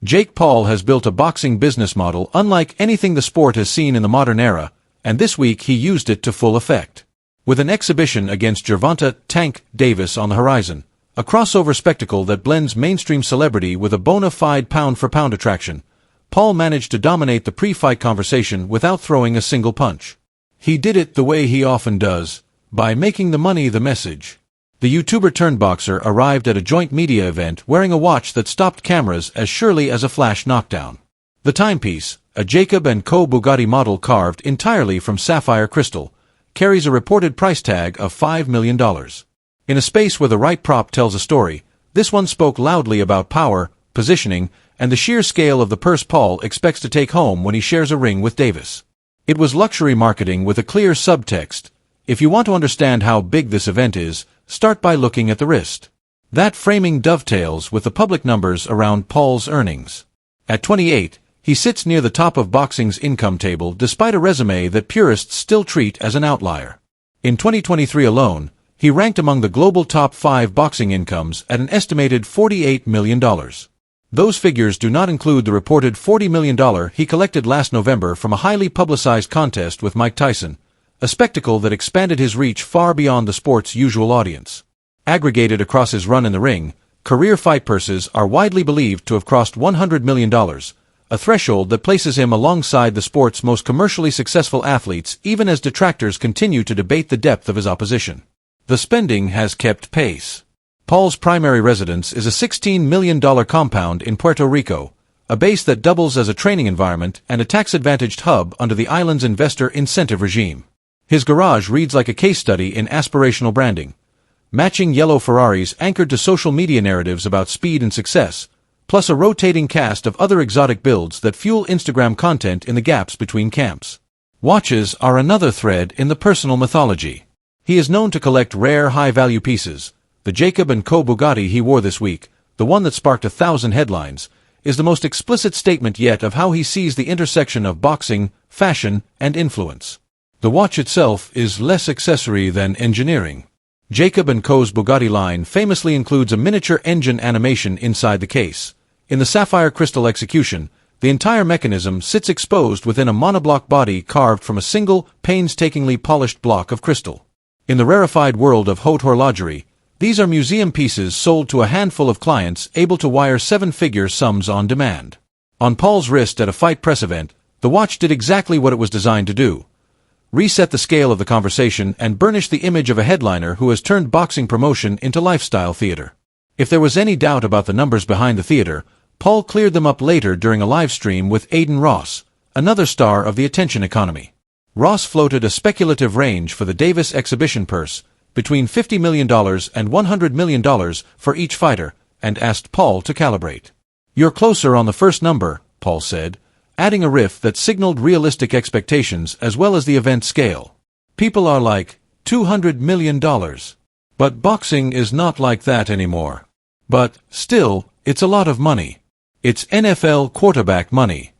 Jake Paul has built a boxing business model unlike anything the sport has seen in the modern era, and this week he used it to full effect. With an exhibition against Gervonta "Tank" Davis on the horizon, a crossover spectacle that blends mainstream celebrity with a bona fide pound-for-pound attraction, Paul managed to dominate the pre-fight conversation without throwing a single punch. He did it the way he often does, by making the money the message. The YouTuber-turned-boxer arrived at a joint media event wearing a watch that stopped cameras as surely as a flash knockdown. The timepiece, a Jacob & Co. Bugatti model carved entirely from sapphire crystal, carries a reported price tag of $5 million. In a space where the right prop tells a story, this one spoke loudly about power, positioning, and the sheer scale of the purse Paul expects to take home when he shares a ring with Davis. It was luxury marketing with a clear subtext. If you want to understand how big this event is, start by looking at the wrist. That framing dovetails with the public numbers around Paul's earnings. At 28, he sits near the top of boxing's income table despite a resume that purists still treat as an outlier. In 2023 alone, he ranked among the global top 5 boxing incomes at an estimated $48 million. Those figures do not include the reported $40 million he collected last November from a highly publicized contest with Mike Tyson, a spectacle that expanded his reach far beyond the sport's usual audience. Aggregated across his run in the ring, career fight purses are widely believed to have crossed $100 million, a threshold that places him alongside the sport's most commercially successful athletes even as detractors continue to debate the depth of his opposition. The spending has kept pace. Paul's primary residence is a $16 million compound in Puerto Rico, a base that doubles as a training environment and a tax-advantaged hub under the island's investor incentive regime. His garage reads like a case study in aspirational branding. Matching yellow Ferraris anchored to social media narratives about speed and success, plus a rotating cast of other exotic builds that fuel Instagram content in the gaps between camps. Watches are another thread in the personal mythology. He is known to collect rare high-value pieces. The Jacob & Co. Bugatti he wore this week, the one that sparked 1,000 headlines, is the most explicit statement yet of how he sees the intersection of boxing, fashion, and influence. The watch itself is less accessory than engineering. Jacob & Co.'s Bugatti line famously includes a miniature engine animation inside the case. In the sapphire crystal execution, the entire mechanism sits exposed within a monoblock body carved from a single, painstakingly polished block of crystal. In the rarefied world of haute horlogerie, these are museum pieces sold to a handful of clients able to wire 7-figure sums on demand. On Paul's wrist at a fight press event, the watch did exactly what it was designed to do: reset the scale of the conversation and burnish the image of a headliner who has turned boxing promotion into lifestyle theater. If there was any doubt about the numbers behind the theater, Paul cleared them up later during a live stream with Aiden Ross, another star of the attention economy. Ross floated a speculative range for the Davis exhibition purse, between $50 million and $100 million for each fighter, and asked Paul to calibrate. "You're closer on the first number," Paul said, adding a riff that signaled realistic expectations as well as the event scale. "People are like, $200 million. But boxing is not like that anymore. But, still, it's a lot of money. It's NFL quarterback money."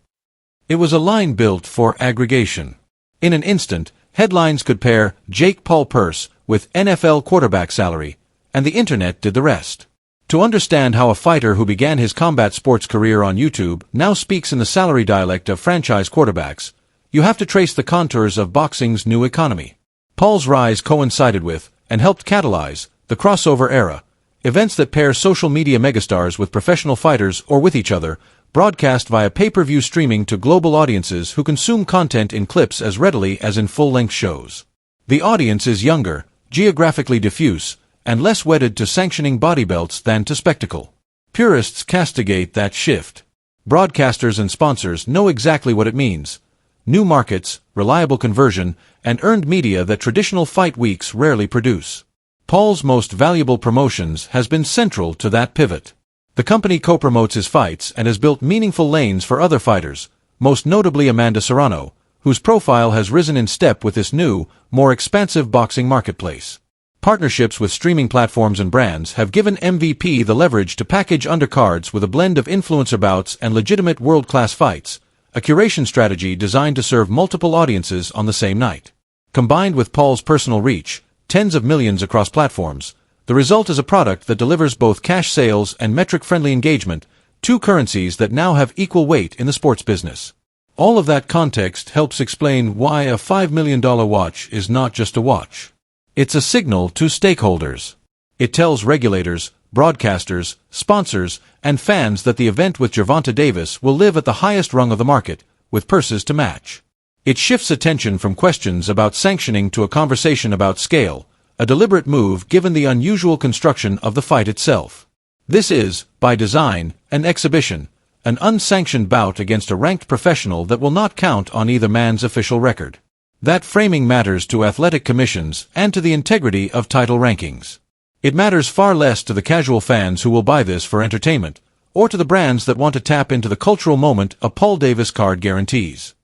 It was a line built for aggregation. In an instant, headlines could pair Jake Paul purse with NFL quarterback salary, and the internet did the rest. To understand how a fighter who began his combat sports career on YouTube now speaks in the salary dialect of franchise quarterbacks, you have to trace the contours of boxing's new economy. Paul's rise coincided with, and helped catalyze, the crossover era, events that pair social media megastars with professional fighters or with each other, broadcast via pay-per-view streaming to global audiences who consume content in clips as readily as in full-length shows. The audience is younger, geographically diffuse, and less wedded to sanctioning body belts than to spectacle. Purists castigate that shift. Broadcasters and sponsors know exactly what it means: new markets, reliable conversion, and earned media that traditional fight weeks rarely produce. Paul's most valuable promotions has been central to that pivot. The company co-promotes his fights and has built meaningful lanes for other fighters, most notably Amanda Serrano, whose profile has risen in step with this new, more expansive boxing marketplace. Partnerships with streaming platforms and brands have given MVP the leverage to package undercards with a blend of influencer bouts and legitimate world-class fights, a curation strategy designed to serve multiple audiences on the same night. Combined with Paul's personal reach, tens of millions across platforms, the result is a product that delivers both cash sales and metric-friendly engagement, two currencies that now have equal weight in the sports business. All of that context helps explain why a $5 million watch is not just a watch. It's a signal to stakeholders. It tells regulators, broadcasters, sponsors, and fans that the event with Gervonta Davis will live at the highest rung of the market, with purses to match. It shifts attention from questions about sanctioning to a conversation about scale, a deliberate move given the unusual construction of the fight itself. This is, by design, an exhibition, an unsanctioned bout against a ranked professional that will not count on either man's official record. That framing matters to athletic commissions and to the integrity of title rankings. It matters far less to the casual fans who will buy this for entertainment, or to the brands that want to tap into the cultural moment a Paul Davis card guarantees.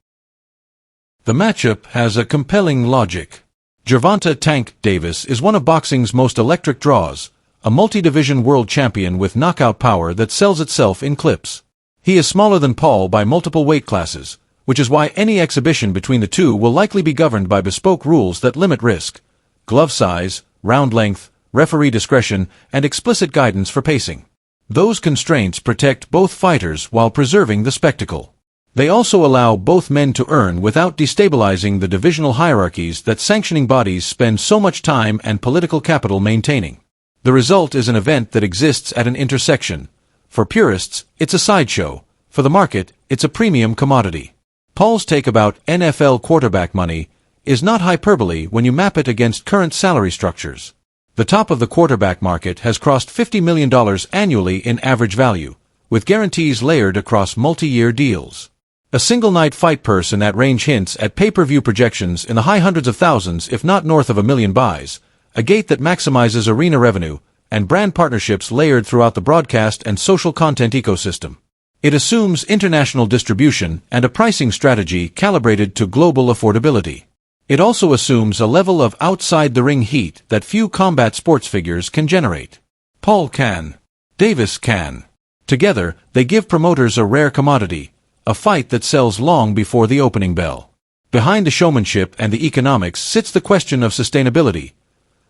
The matchup has a compelling logic. Gervonta "Tank" Davis is one of boxing's most electric draws, a multi-division world champion with knockout power that sells itself in clips. He is smaller than Paul by multiple weight classes, which is why any exhibition between the two will likely be governed by bespoke rules that limit risk, glove size, round length, referee discretion, and explicit guidance for pacing. Those constraints protect both fighters while preserving the spectacle. They also allow both men to earn without destabilizing the divisional hierarchies that sanctioning bodies spend so much time and political capital maintaining. The result is an event that exists at an intersection. For purists, it's a sideshow. For the market, it's a premium commodity. Paul's take about NFL quarterback money is not hyperbole when you map it against current salary structures. The top of the quarterback market has crossed $50 million annually in average value, with guarantees layered across multi-year deals. A single-night fight purse in that range hints at pay-per-view projections in the high hundreds of thousands if not north of 1 million buys, a gate that maximizes arena revenue, and brand partnerships layered throughout the broadcast and social content ecosystem. It assumes international distribution and a pricing strategy calibrated to global affordability. It also assumes a level of outside-the-ring heat that few combat sports figures can generate. Paul can. Davis can. Together, they give promoters a rare commodity, a fight that sells long before the opening bell. Behind the showmanship and the economics sits the question of sustainability.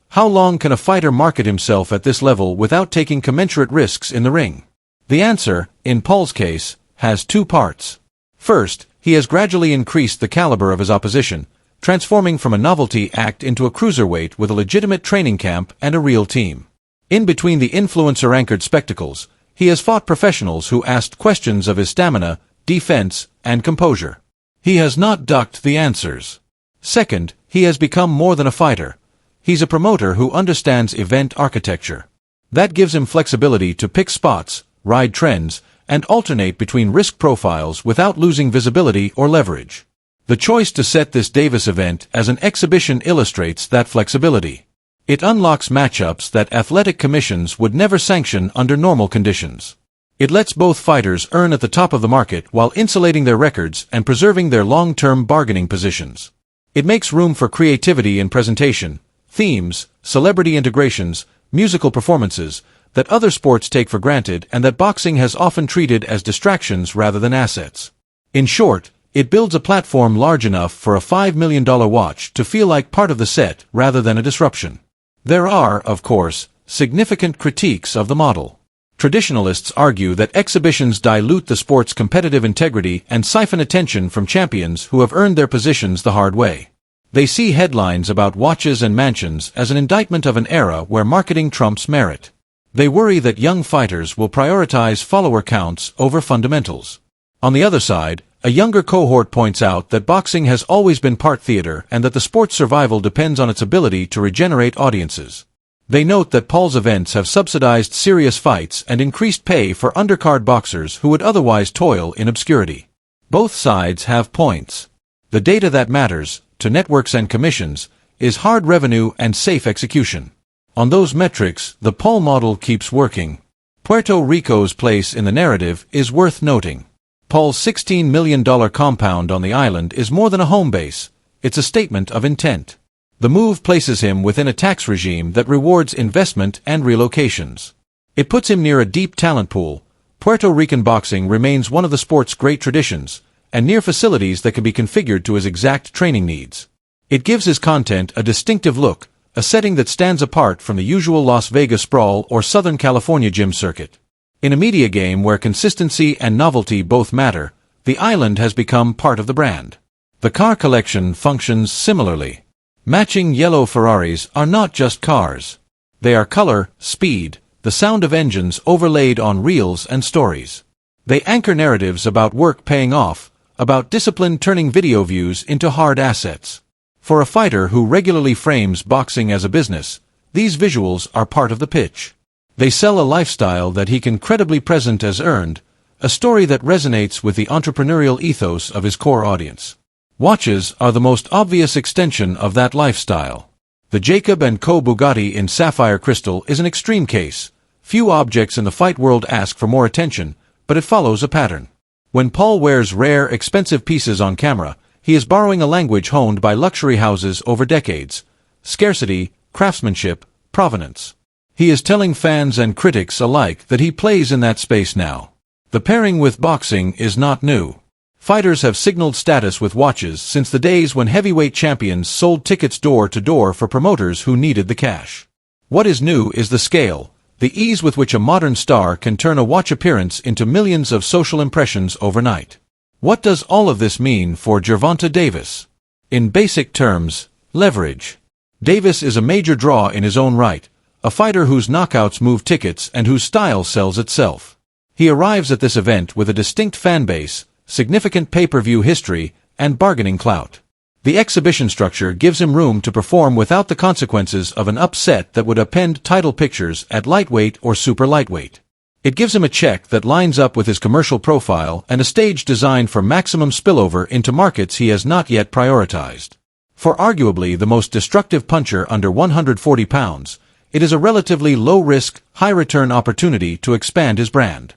How long can a fighter market himself at this level without taking commensurate risks in the ring? The answer, in Paul's case, has two parts. First, he has gradually increased the caliber of his opposition, transforming from a novelty act into a cruiserweight with a legitimate training camp and a real team. In between the influencer-anchored spectacles, he has fought professionals who asked questions of his stamina, defense, and composure. He has not ducked the answers. Second, he has become more than a fighter. He's a promoter who understands event architecture. That gives him flexibility to pick spots, ride trends, and alternate between risk profiles without losing visibility or leverage. The choice to set this Davis event as an exhibition illustrates that flexibility. It unlocks matchups that athletic commissions would never sanction under normal conditions. It lets both fighters earn at the top of the market while insulating their records and preserving their long-term bargaining positions. It makes room for creativity in presentation, themes, celebrity integrations, musical performances, that other sports take for granted and that boxing has often treated as distractions rather than assets. In short, it builds a platform large enough for a $5 million watch to feel like part of the set rather than a disruption. There are, of course, significant critiques of the model. Traditionalists argue that exhibitions dilute the sport's competitive integrity and siphon attention from champions who have earned their positions the hard way. They see headlines about watches and mansions as an indictment of an era where marketing trumps merit. They worry that young fighters will prioritize follower counts over fundamentals. On the other side, a younger cohort points out that boxing has always been part theater and that the sport's survival depends on its ability to regenerate audiences. They note that Paul's events have subsidized serious fights and increased pay for undercard boxers who would otherwise toil in obscurity. Both sides have points. The data that matters, to networks and commissions, is hard revenue and safe execution. On those metrics, the Paul model keeps working. Puerto Rico's place in the narrative is worth noting. Paul's $16 million compound on the island is more than a home base. It's a statement of intent. The move places him within a tax regime that rewards investment and relocations. It puts him near a deep talent pool. Puerto Rican boxing remains one of the sport's great traditions, and near facilities that can be configured to his exact training needs. It gives his content a distinctive look, a setting that stands apart from the usual Las Vegas sprawl or Southern California gym circuit. In a media game where consistency and novelty both matter, the island has become part of the brand. The car collection functions similarly. Matching yellow Ferraris are not just cars. They are color, speed, the sound of engines overlaid on reels and stories. They anchor narratives about work paying off, about discipline turning video views into hard assets. For a fighter who regularly frames boxing as a business, these visuals are part of the pitch. They sell a lifestyle that he can credibly present as earned, a story that resonates with the entrepreneurial ethos of his core audience. Watches are the most obvious extension of that lifestyle. The Jacob & Co. Bugatti in sapphire crystal is an extreme case. Few objects in the fight world ask for more attention, but it follows a pattern. When Paul wears rare, expensive pieces on camera, he is borrowing a language honed by luxury houses over decades: scarcity, craftsmanship, provenance. He is telling fans and critics alike that he plays in that space now. The pairing with boxing is not new. Fighters have signaled status with watches since the days when heavyweight champions sold tickets door to door for promoters who needed the cash. What is new is the scale, the ease with which a modern star can turn a watch appearance into millions of social impressions overnight. What does all of this mean for Gervonta Davis? In basic terms, leverage. Davis is a major draw in his own right, a fighter whose knockouts move tickets and whose style sells itself. He arrives at this event with a distinct fan base, significant pay-per-view history, and bargaining clout. The exhibition structure gives him room to perform without the consequences of an upset that would append title pictures at lightweight or super lightweight. It gives him a check that lines up with his commercial profile and a stage designed for maximum spillover into markets he has not yet prioritized. For arguably the most destructive puncher under 140 pounds, it is a relatively low-risk, high-return opportunity to expand his brand.